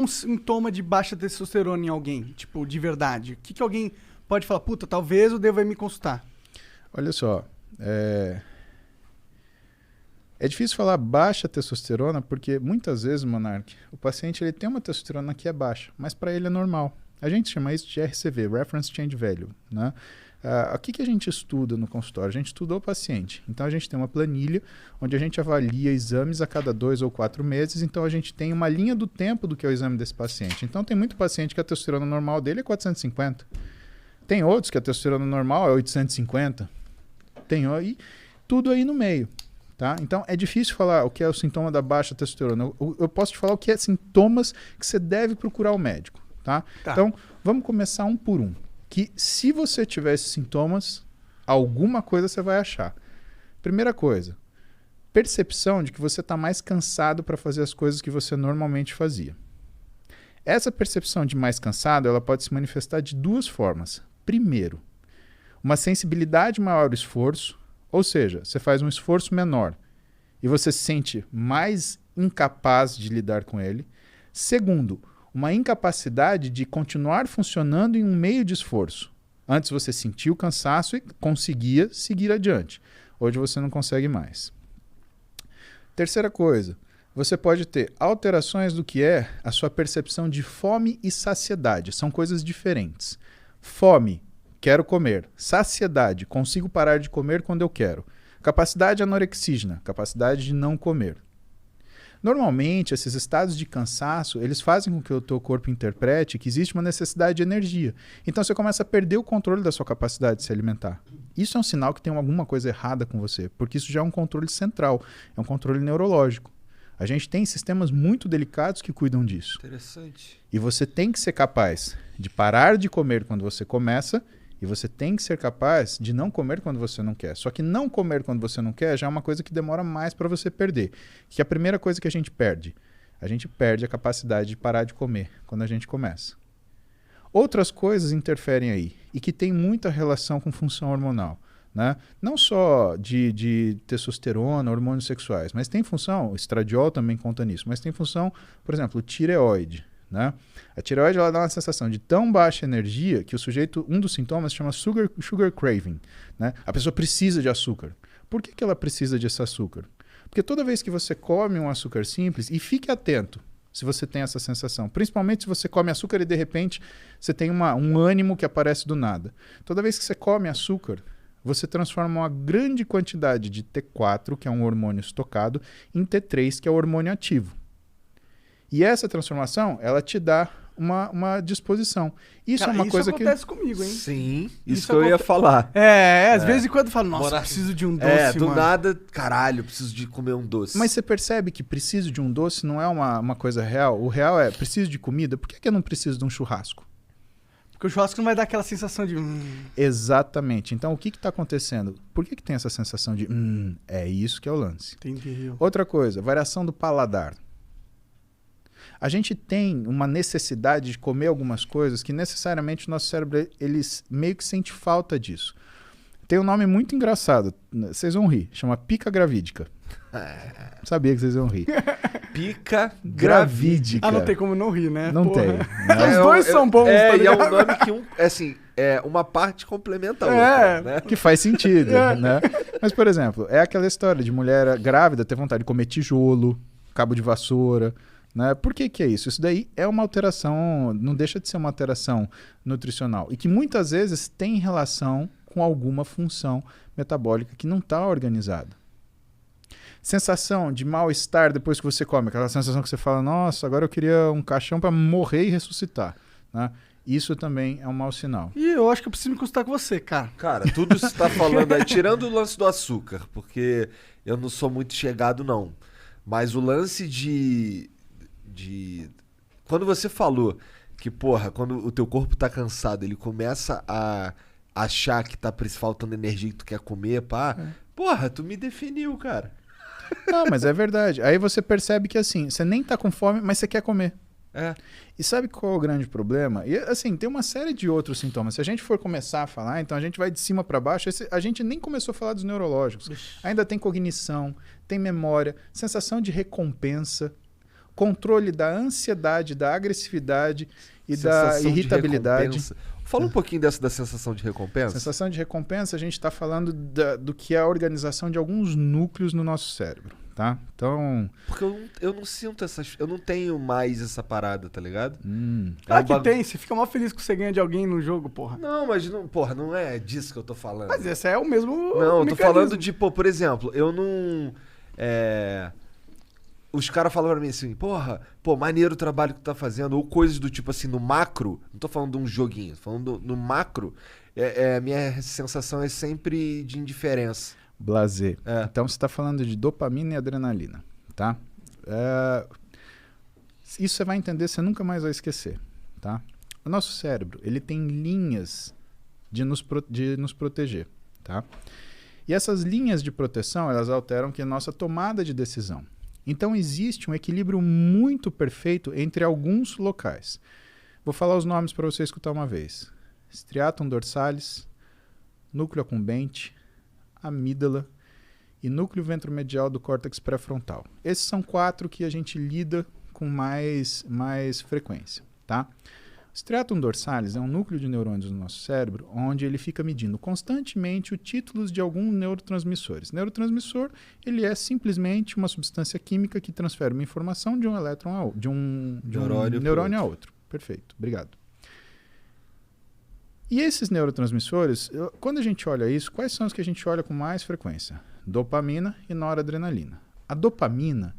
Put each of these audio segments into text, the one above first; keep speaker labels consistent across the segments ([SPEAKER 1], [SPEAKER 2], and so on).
[SPEAKER 1] um sintoma de baixa testosterona em alguém? Tipo, de verdade. O que alguém pode falar? Puta, talvez eu deva ir me consultar.
[SPEAKER 2] Olha só, é difícil falar baixa testosterona porque muitas vezes, Monark, o paciente ele tem uma testosterona que é baixa, mas para ele é normal. A gente chama isso de RCV, Reference Change Value, né? O que a gente estuda no consultório? A gente estuda o paciente. Então, a gente tem uma planilha onde a gente avalia exames a cada 2 ou 4 meses. Então, a gente tem uma linha do tempo do que é o exame desse paciente. Então, tem muito paciente que a testosterona normal dele é 450. Tem outros que a testosterona normal é 850. Tem aí, tudo aí no meio. Tá? Então, é difícil falar o que é o sintoma da baixa testosterona. Eu posso te falar o que é sintomas que você deve procurar o médico. Tá? Então, vamos começar um por um. Que se você tiver esses sintomas, alguma coisa você vai achar. Primeira coisa, percepção de que você está mais cansado para fazer as coisas que você normalmente fazia. Essa percepção de mais cansado, ela pode se manifestar de duas formas. Primeiro, uma sensibilidade maior ao esforço, ou seja, você faz um esforço menor e você se sente mais incapaz de lidar com ele. Segundo, uma incapacidade de continuar funcionando em um meio de esforço. Antes você sentia o cansaço e conseguia seguir adiante. Hoje você não consegue mais. Terceira coisa, você pode ter alterações do que é a sua percepção de fome e saciedade. São coisas diferentes. Fome, quero comer. Saciedade, consigo parar de comer quando eu quero. Capacidade anorexígena, capacidade de não comer. Normalmente, esses estados de cansaço, eles fazem com que o teu corpo interprete que existe uma necessidade de energia. Então, você começa a perder o controle da sua capacidade de se alimentar. Isso é um sinal que tem alguma coisa errada com você, porque isso já é um controle central, é um controle neurológico. A gente tem sistemas muito delicados que cuidam disso.
[SPEAKER 3] Interessante.
[SPEAKER 2] E você tem que ser capaz de parar de comer quando você começa, e você tem que ser capaz de não comer quando você não quer. Só que não comer quando você não quer já é uma coisa que demora mais para você perder. Que é a primeira coisa que a gente perde a capacidade de parar de comer quando a gente começa. Outras coisas interferem aí e que tem muita relação com função hormonal. Né? Não só de testosterona, hormônios sexuais, mas tem função, o estradiol também conta nisso, mas tem função, por exemplo, tireoide. Né? A tireoide ela dá uma sensação de tão baixa energia que o sujeito, um dos sintomas se chama sugar craving. Né? A pessoa precisa de açúcar. Por que ela precisa desse açúcar? Porque toda vez que você come um açúcar simples, e fique atento se você tem essa sensação, principalmente se você come açúcar e de repente você tem um ânimo que aparece do nada. Toda vez que você come açúcar, você transforma uma grande quantidade de T4, que é um hormônio estocado, em T3, que é o hormônio ativo. E essa transformação, ela te dá uma disposição. Isso é uma coisa que...
[SPEAKER 1] Isso acontece comigo, hein?
[SPEAKER 3] Sim, isso que eu ia falar.
[SPEAKER 1] Às vezes em quando eu falo, nossa, preciso de um doce,
[SPEAKER 3] do
[SPEAKER 1] mano.
[SPEAKER 3] nada, caralho, preciso de comer um doce.
[SPEAKER 2] Mas você percebe que preciso de um doce não é uma coisa real? O real é, preciso de comida, por que eu não preciso de um churrasco?
[SPEAKER 1] Porque o churrasco não vai dar aquela sensação de...
[SPEAKER 2] Exatamente. Então, o que está acontecendo? Por que tem essa sensação de... é isso que é o lance.
[SPEAKER 1] Entendi.
[SPEAKER 2] Outra coisa, variação do paladar. A gente tem uma necessidade de comer algumas coisas que necessariamente o nosso cérebro ele meio que sente falta disso. Tem um nome muito engraçado, vocês vão rir, chama pica gravídica. Sabia que vocês vão rir.
[SPEAKER 3] Pica gravídica.
[SPEAKER 1] Não tem como não rir, né?
[SPEAKER 2] Não
[SPEAKER 1] Porra.
[SPEAKER 2] tem.
[SPEAKER 1] Os dois são bons, tá
[SPEAKER 3] e é
[SPEAKER 1] ligado?
[SPEAKER 3] um nome que uma parte complementa a outra, né?
[SPEAKER 2] Que faz sentido, né? Mas, por exemplo, é aquela história de mulher grávida ter vontade de comer tijolo, cabo de vassoura. Né? Por que é isso? Isso daí é uma alteração, não deixa de ser uma alteração nutricional e que muitas vezes tem relação com alguma função metabólica que não está organizada. Sensação de mal-estar depois que você come, aquela sensação que você fala, nossa, agora eu queria um caixão para morrer e ressuscitar. Né? Isso também é um mau sinal.
[SPEAKER 1] E eu acho que eu preciso me consultar com você, cara.
[SPEAKER 3] Cara, tudo você está falando aí, tirando o lance do açúcar, porque eu não sou muito chegado não, mas o lance de quando você falou que, porra, quando o teu corpo tá cansado, ele começa a achar que tá faltando energia que tu quer comer, pá. Porra, tu me definiu, cara.
[SPEAKER 2] Não, mas é verdade. Aí você percebe que, assim, você nem tá com fome, mas você quer comer. E sabe qual é o grande problema? E, assim, tem uma série de outros sintomas. Se a gente for começar a falar, então a gente vai de cima para baixo. A gente nem começou a falar dos neurológicos. Ainda tem cognição, tem memória, sensação de recompensa. controle da ansiedade, da agressividade e
[SPEAKER 3] Sensação
[SPEAKER 2] da irritabilidade.
[SPEAKER 3] de recompensa. Fala um pouquinho da sensação de recompensa.
[SPEAKER 2] Sensação de recompensa, a gente está falando do que é a organização de alguns núcleos no nosso cérebro, tá? Então...
[SPEAKER 3] Porque eu não sinto essas... Eu não tenho mais essa parada, tá ligado?
[SPEAKER 1] Claro que tem, você fica mó feliz que você ganha de alguém no jogo, porra.
[SPEAKER 3] Não, mas não, porra, não é disso que eu tô falando.
[SPEAKER 1] Mas esse é o mesmo
[SPEAKER 3] Não, eu tô
[SPEAKER 1] mecanismo.
[SPEAKER 3] falando de, pô, por exemplo, eu não... Os caras falam pra mim assim, porra, maneiro o trabalho que tu tá fazendo, ou coisas do tipo assim, no macro, não tô falando de um joguinho, tô falando no macro, minha sensação é sempre de indiferença.
[SPEAKER 2] Blazer. Então você está falando de dopamina e adrenalina, tá? Isso você vai entender, você nunca mais vai esquecer, tá? O nosso cérebro, ele tem linhas de nos proteger, tá? E essas linhas de proteção, elas alteram que a nossa tomada de decisão. Então existe um equilíbrio muito perfeito entre alguns locais. Vou falar os nomes para você escutar uma vez. Striatum dorsalis, núcleo accumbente, amígdala e núcleo ventromedial do córtex pré-frontal. Esses são 4 que a gente lida com mais frequência, tá? O striatum dorsalis é um núcleo de neurônios no nosso cérebro onde ele fica medindo constantemente os títulos de alguns neurotransmissores. Neurotransmissor, ele é simplesmente uma substância química que transfere uma informação de um elétron de um neurônio a outro. Perfeito, obrigado. E esses neurotransmissores, quando a gente olha isso, quais são os que a gente olha com mais frequência? Dopamina e noradrenalina. A dopamina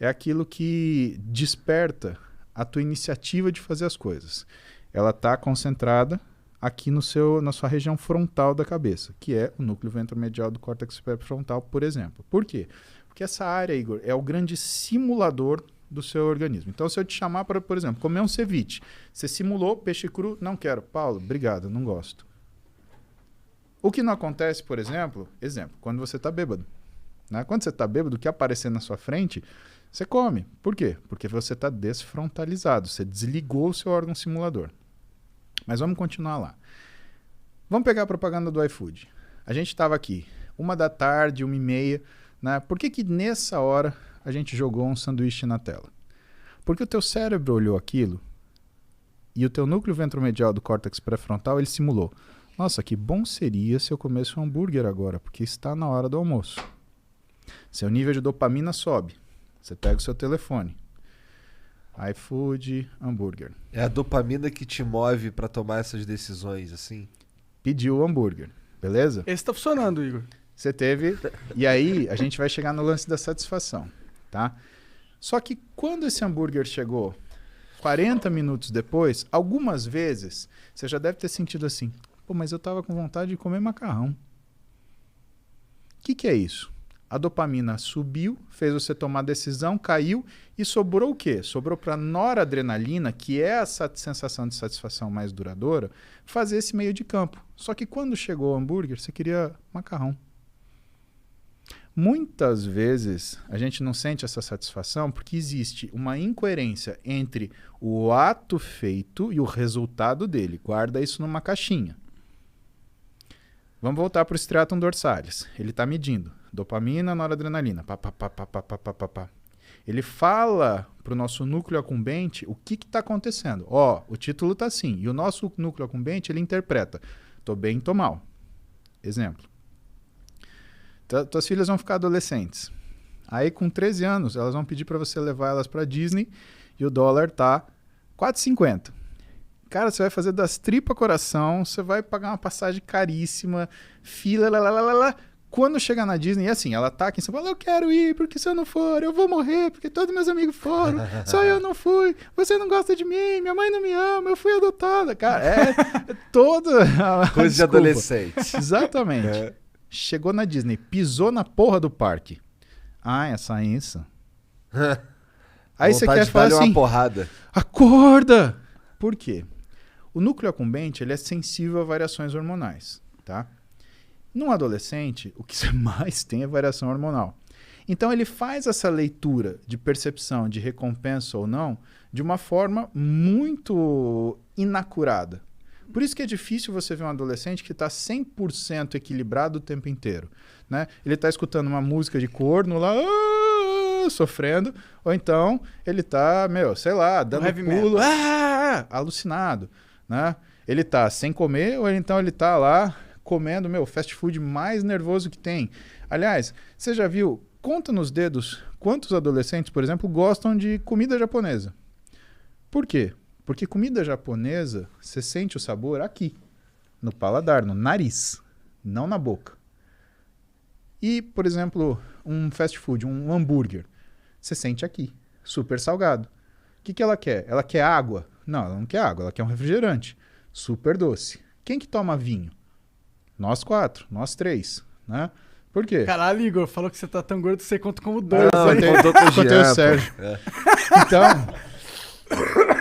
[SPEAKER 2] é aquilo que desperta a tua iniciativa de fazer as coisas. Ela está concentrada aqui na sua região frontal da cabeça, que é o núcleo ventromedial do córtex pré-frontal, por exemplo. Por quê? Porque essa área, Igor, é o grande simulador do seu organismo. Então, se eu te chamar para, por exemplo, comer um ceviche, você simulou peixe cru, não quero. Paulo, obrigado, não gosto. O que não acontece, por exemplo, quando você está bêbado. Né? Quando você está bêbado, o que aparecer na sua frente, você come. Por quê? Porque você está desfrontalizado, você desligou o seu órgão simulador. Mas vamos continuar lá. Vamos pegar a propaganda do iFood. A gente estava aqui, 13h, 1h30, né? Por que nessa hora a gente jogou um sanduíche na tela? Porque o teu cérebro olhou aquilo e o teu núcleo ventromedial do córtex pré-frontal, ele simulou. Nossa, que bom seria se eu comesse um hambúrguer agora, porque está na hora do almoço. Seu nível de dopamina sobe. Você pega o seu telefone. iFood, hambúrguer.
[SPEAKER 3] É a dopamina que te move pra tomar essas decisões, assim?
[SPEAKER 2] Pediu o hambúrguer, beleza?
[SPEAKER 1] Esse tá funcionando, Igor.
[SPEAKER 2] Você teve... E aí, a gente vai chegar no lance da satisfação, tá? Só que quando esse hambúrguer chegou 40 minutos depois, algumas vezes, você já deve ter sentido assim, pô, mas eu tava com vontade de comer macarrão. O que é isso? A dopamina subiu, fez você tomar decisão, caiu e sobrou o quê? Sobrou para a noradrenalina, que é essa sensação de satisfação mais duradoura, fazer esse meio de campo. Só que quando chegou o hambúrguer, você queria macarrão. Muitas vezes a gente não sente essa satisfação porque existe uma incoerência entre o ato feito e o resultado dele. Guarda isso numa caixinha. Vamos voltar para o striatum dorsalis. Ele está medindo dopamina, noradrenalina. Pá, pá, pá, pá, pá, pá, pá, pá. Ele fala para o nosso núcleo accumbente o que está acontecendo. O título está assim. E o nosso núcleo accumbente, ele interpreta. Tô bem, tô mal. Exemplo. Tuas filhas vão ficar adolescentes. Aí, com 13 anos, elas vão pedir para você levar elas para Disney e o dólar tá R$4,50. Cara, você vai fazer das tripas coração, você vai pagar uma passagem caríssima, fila, lá. Quando chegar na Disney, é assim, ela tá aqui em São Paulo, eu quero ir, porque se eu não for, eu vou morrer, porque todos meus amigos foram, só eu não fui, você não gosta de mim, minha mãe não me ama, eu fui adotada. Cara, é toda...
[SPEAKER 3] Coisa de adolescente.
[SPEAKER 2] Exatamente. Chegou na Disney, pisou na porra do parque. Essa isso. Aí você quer falar assim,
[SPEAKER 3] uma porrada.
[SPEAKER 2] Acorda! Por quê? O núcleo accumbente, ele é sensível a variações hormonais, tá? Num adolescente, o que você mais tem é variação hormonal. Então ele faz essa leitura de percepção de recompensa ou não de uma forma muito inacurada. Por isso que é difícil você ver um adolescente que está 100% equilibrado o tempo inteiro. Né? Ele está escutando uma música de corno lá, sofrendo, ou então ele tá, sei lá, dando
[SPEAKER 1] heavy
[SPEAKER 2] pulo, alucinado, né? Ele tá sem comer, ou então ele tá lá comendo, fast food mais nervoso que tem. Aliás, você já viu, conta nos dedos, quantos adolescentes, por exemplo, gostam de comida japonesa? Por quê? Porque comida japonesa, você sente o sabor aqui, no paladar, no nariz, não na boca. E, por exemplo, um fast food, um hambúrguer, você sente aqui, super salgado. O que ela quer? Ela quer água? Não, ela não quer água, ela quer um refrigerante, super doce. Quem que toma vinho? Nós 4, nós 3, né? Por quê?
[SPEAKER 1] Caralho, Igor, falou que você tá tão gordo que você conta como 2.
[SPEAKER 2] Contei o Sérgio.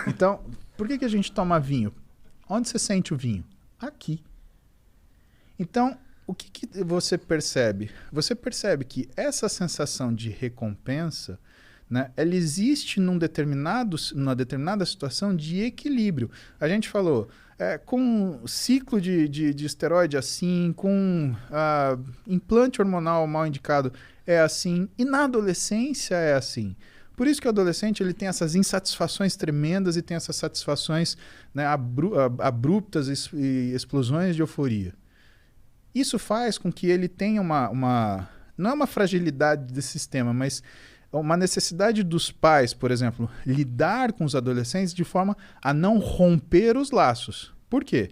[SPEAKER 2] Então, por que a gente toma vinho? Onde você sente o vinho? Aqui. Então, o que você percebe? Você percebe que essa sensação de recompensa, né, ela existe numa determinada situação de equilíbrio. A gente falou, com ciclo de esteroide assim, com implante hormonal mal indicado é assim, e na adolescência é assim. Por isso que o adolescente ele tem essas insatisfações tremendas e tem essas satisfações, né, abruptas e explosões de euforia. Isso faz com que ele tenha não é uma fragilidade desse sistema, mas uma necessidade dos pais, por exemplo, lidar com os adolescentes de forma a não romper os laços. Por quê?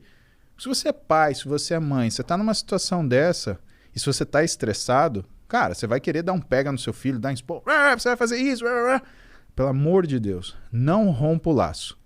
[SPEAKER 2] Se você é pai, se você é mãe, você está numa situação dessa, e se você está estressado, cara, você vai querer dar um pega no seu filho, dar um expor, você vai fazer isso, pelo amor de Deus, não rompa o laço.